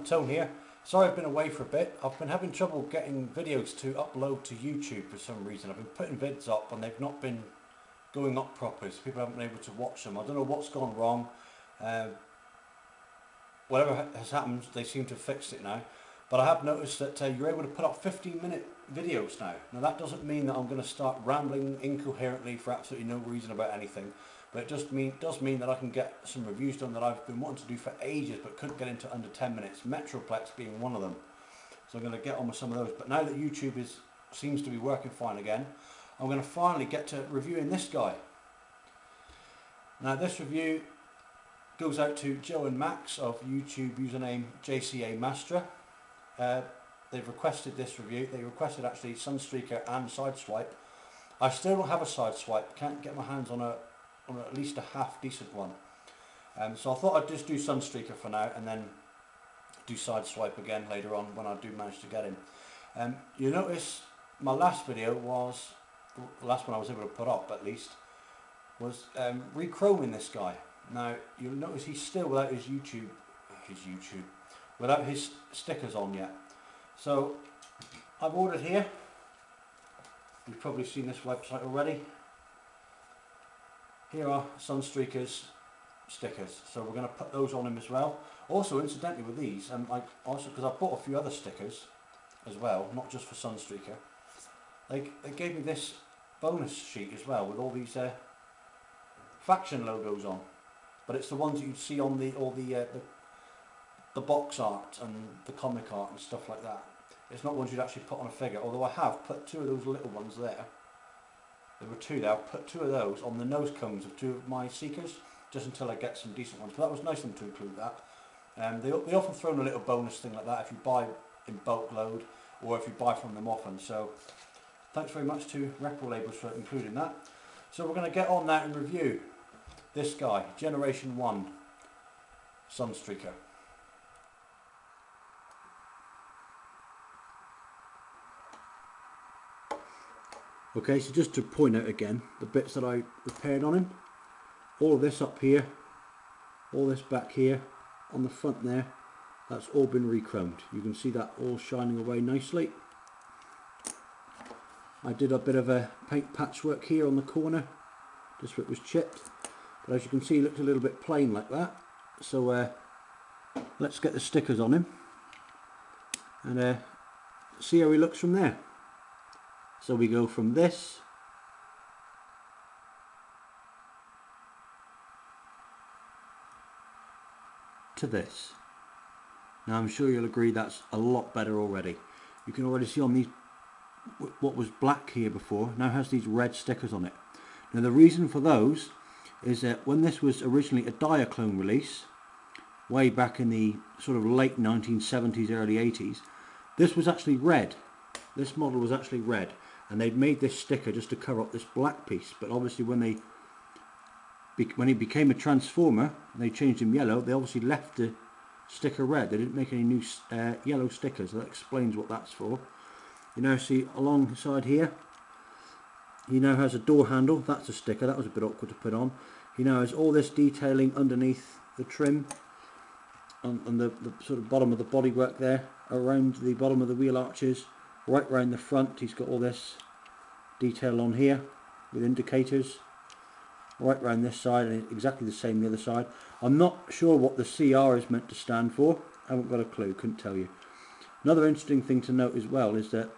everyone, Tone here. Sorry I've been away for a bit. I've been having trouble getting videos to upload to YouTube for some reason. I've been putting vids up and they've not been going up properly, so people haven't been able to watch them. I don't know what's gone wrong. Whatever has happened, they seem to have fixed it now. But I have noticed that you're able to put up 15-minute videos now. Now that doesn't mean that I'm going to start rambling incoherently for absolutely no reason about anything. But it does mean that I can get some reviews done that I've been wanting to do for ages but couldn't get into under 10 minutes, Metroplex being one of them. So I'm going to get on with some of those. But now that YouTube seems to be working fine again, I'm going to finally get to reviewing this guy. Now this review goes out to Joe and Max of YouTube username JCA Mastra. They've requested this review. They requested actually Sunstreaker and Sideswipe. I still don't have a Sideswipe, can't get my hands on at least a half decent one. So I thought I'd just do Sunstreaker for now and then do Sideswipe again later on when I do manage to get him. You notice my last video was, the last one I was able to put up at least, was re-chroming this guy. Now you'll notice he's still without without his stickers on yet. So I've ordered here, you've probably seen this website already. Here are Sunstreaker's stickers, so we're going to put those on him as well. Also, incidentally, with these, because I bought a few other stickers as well, not just for Sunstreaker. They gave me this bonus sheet as well with all these faction logos on, but it's the ones that you see on the box art and the comic art and stuff like that. It's not ones you'd actually put on a figure. Although I have put two of those little ones there. There were two there. I've put two of those on the nose cones of two of my Seekers, just until I get some decent ones. But that was nice of them to include that. They often throw in a little bonus thing like that if you buy in bulk load or if you buy from them often. So thanks very much to Reprolabels for including that. So we're going to get on that and review this guy, Generation 1 Sunstreaker. Okay, so just to point out again, the bits that I repaired on him, all of this up here, all this back here, on the front there, that's all been re-chromed. You can see that all shining away nicely. I did a bit of a paint patchwork here on the corner, just where it was chipped, but as you can see it looked a little bit plain like that. So let's get the stickers on him and see how he looks from there. So we go from this to this. Now I'm sure you'll agree that's a lot better already. You can already see on these, what was black here before now has these red stickers on it. Now the reason for those is that when this was originally a Diaclone release, way back in the sort of late 1970s, early 80s, this was actually red. This model was actually red. And they'd made this sticker just to cover up this black piece, but obviously when he became a Transformer and they changed him yellow, they obviously left the sticker red. They didn't make any new yellow stickers, so that explains what that's for. You now see alongside here, he now has a door handle. That's a sticker, that was a bit awkward to put on. He now has all this detailing underneath the trim on the sort of bottom of the bodywork there, around the bottom of the wheel arches. Right round the front he's got all this detail on here with indicators. Right round this side, and exactly the same the other side. I'm not sure what the CR is meant to stand for. I haven't got a clue, couldn't tell you. Another interesting thing to note as well is that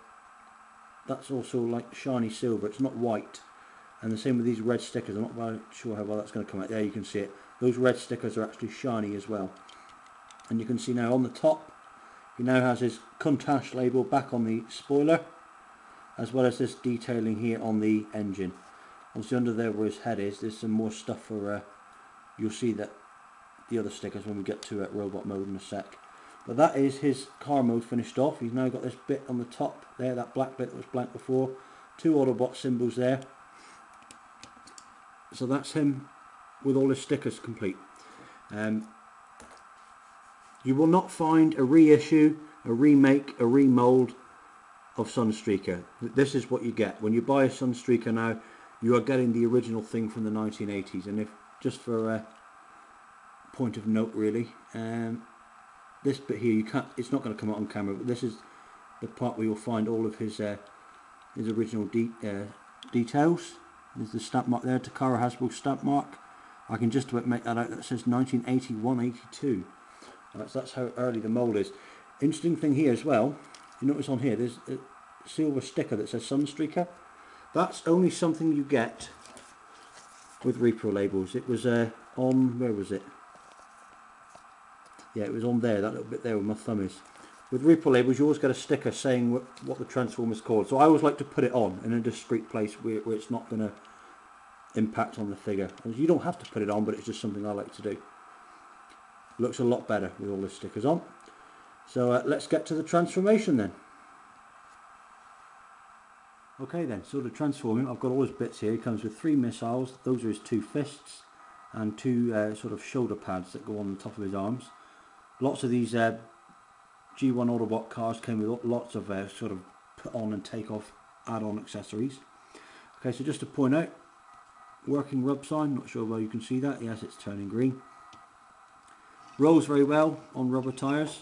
that's also like shiny silver, it's not white. And the same with these red stickers. I'm not quite sure how well that's going to come out. There you can see it. Those red stickers are actually shiny as well. And you can see now on the top, he now has his Countach label back on the spoiler, as well as this detailing here on the engine. Obviously under there where his head is, there's some more stuff for, you'll see that the other stickers when we get to robot mode in a sec. But that is his car mode finished off. He's now got this bit on the top there, that black bit that was blank before, two Autobot symbols there. So that's him with all his stickers complete. You will not find a reissue, a remake, a remold of Sunstreaker. This is what you get. When you buy a Sunstreaker now, you are getting the original thing from the 1980s. And if, just for a point of note really, this bit here, you can't, it's not going to come out on camera, but this is the part where you'll find all of his original details. There's the stamp mark there, Takara Hasbro stamp mark. I can just about make that out. That says 1981-82. That's how early the mould is. Interesting thing here as well, you notice on here there's a silver sticker that says Sunstreaker. That's only something you get with Reprolabels. It was on, where was it? Yeah, it was on there, that little bit there where my thumb is. With Reprolabels, you always get a sticker saying what the transform is called. So I always like to put it on in a discreet place where it's not going to impact on the figure. You don't have to put it on, but it's just something I like to do. Looks a lot better with all the stickers on. So let's get to the transformation then. Okay then, so to transform him, I've got all his bits here. He comes with 3 missiles. Those are his 2 fists and 2 sort of shoulder pads that go on the top of his arms. Lots of these G1 Autobot cars came with lots of sort of put on and take off add-on accessories. Okay, so just to point out, working rub sign, not sure whether you can see that. Yes, it's turning green. Rolls very well on rubber tyres.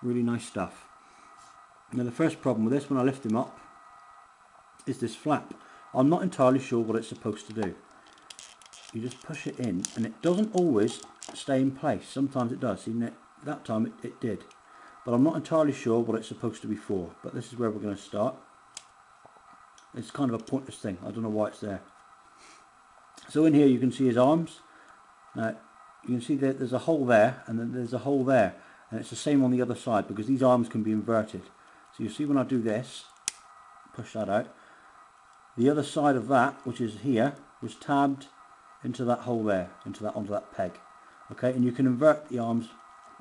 Really nice stuff. Now the first problem with this, when I lift him up, is this flap. I'm not entirely sure what it's supposed to do. You just push it in and it doesn't always stay in place. Sometimes it does. See, that time it did. But I'm not entirely sure what it's supposed to be for. But this is where we're going to start. It's kind of a pointless thing. I don't know why it's there. So in here you can see his arms. Now you can see that there's a hole there and then there's a hole there. And it's the same on the other side because these arms can be inverted. So you see when I do this, push that out, the other side of that, which is here, was tabbed into that hole there, onto that peg. Okay, and you can invert the arms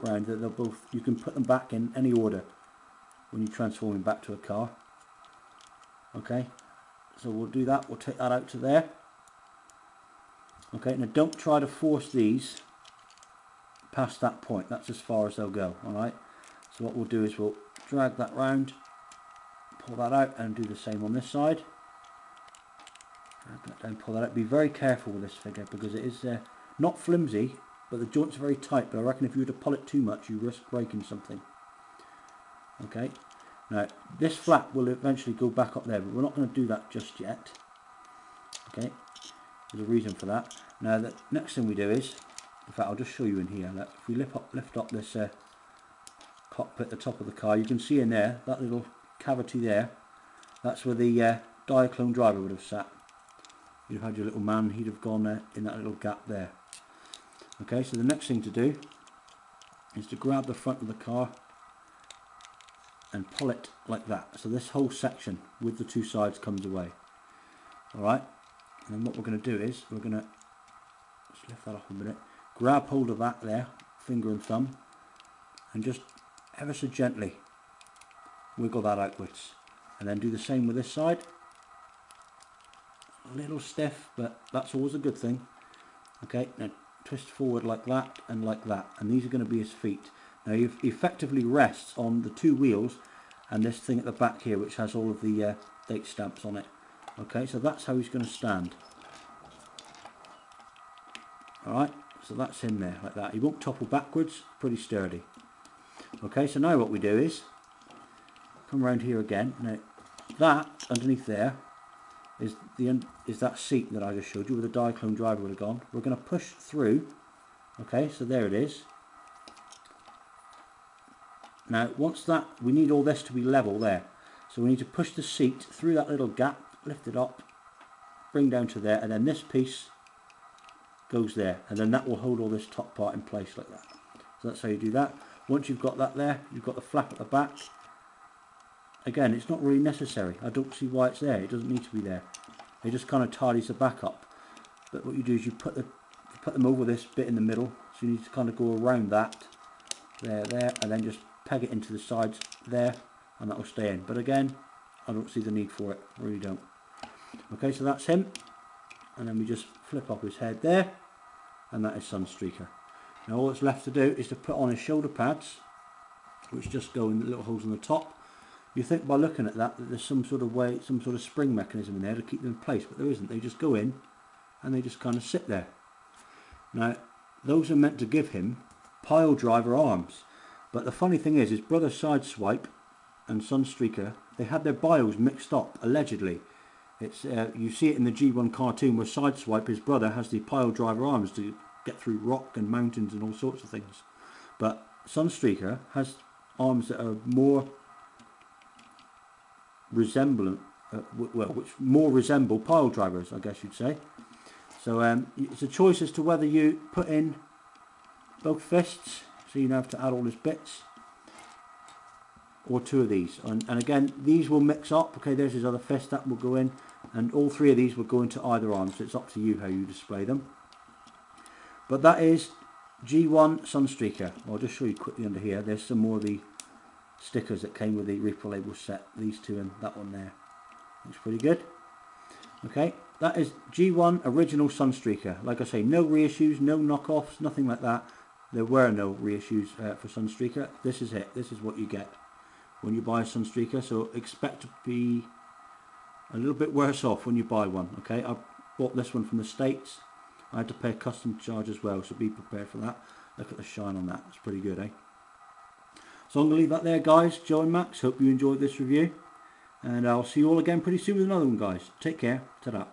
round. They'll both, you can put them back in any order when you transform them back to a car. Okay, so we'll do that. We'll take that out to there. Okay, now don't try to force these past that point. That's as far as they'll go. All right. So what we'll do is we'll drag that round, pull that out, and do the same on this side. Drag that down, pull that out. Be very careful with this figure because it is not flimsy, but the joints are very tight. But I reckon if you were to pull it too much, you risk breaking something. Okay. Now this flap will eventually go back up there, but we're not going to do that just yet. Okay. There's a reason for that. Now the next thing we do is, in fact, I'll just show you in here. Look, if we lift up this cockpit at the top of the car, you can see in there, that little cavity there, that's where the Diaclone driver would have sat. You'd have had your little man, he'd have gone in that little gap there. Okay, so the next thing to do is to grab the front of the car and pull it like that. So this whole section with the 2 sides comes away. Alright, and then what we're going to do is, we're going to, let's lift that up a minute, grab hold of that there, finger and thumb, and just ever so gently wiggle that outwards. And then do the same with this side. A little stiff, but that's always a good thing. Okay, now twist forward like that and like that, and these are going to be his feet. Now he effectively rests on the 2 wheels and this thing at the back here, which has all of the date stamps on it. Okay, so that's how he's going to stand. Alright, so that's him there, like that. He won't topple backwards, pretty sturdy. Okay, so now what we do is come around here again. Now that underneath there is that seat that I just showed you where the Diaclone driver would have gone. We're going to push through. Okay, so there it is. Now once that, we need all this to be level there, so we need to push the seat through that little gap, lift it up, bring down to there, and then this piece goes there, and then that will hold all this top part in place like that. So that's how you do that. Once you've got that there, you've got the flap at the back. Again, it's not really necessary. I don't see why it's there. It doesn't need to be there. It just kind of tidies the back up. But what you do is you put them over this bit in the middle. So you need to kind of go around that, there, and then just peg it into the sides there, and that will stay in. But again, I don't see the need for it. I really don't. Okay, so that's him. And then we just flip up his head there, and that is Sunstreaker. Now all that's left to do is to put on his shoulder pads, which just go in the little holes on the top. You think by looking at that there's some sort of way, some sort of spring mechanism in there to keep them in place, but there isn't. They just go in and they just kind of sit there. Now those are meant to give him pile driver arms, But the funny thing is, his brother Sideswipe and Sunstreaker, they had their bios mixed up, allegedly. It's you see it in the G1 cartoon where Sideswipe, his brother, has the pile driver arms to get through rock and mountains and all sorts of things. But Sunstreaker has arms that are more resemblant, which more resemble pile drivers, I guess you'd say. So it's a choice as to whether you put in both fists, so you don't have to add all these bits, or two of these. And again, these will mix up. Okay, there's his other fist, that will go in, and all three of these will go into either arm, so it's up to you how you display them. But that is G1 Sunstreaker. I'll just show you quickly under here. There's some more of the stickers that came with the Reprolabels set. These two and that one there. Looks pretty good. Okay, that is G1 original Sunstreaker. Like I say, no reissues, no knockoffs, nothing like that. There were no reissues for Sunstreaker. This is it. This is what you get when you buy a Sunstreaker. So expect to be a little bit worse off when you buy one. Okay, I bought this one from the States. I had to pay a custom charge as well, so be prepared for that. Look at the shine on that. It's pretty good, eh? So I'm going to leave that there, guys. Joe and Max, hope you enjoyed this review. And I'll see you all again pretty soon with another one, guys. Take care. Ta-da.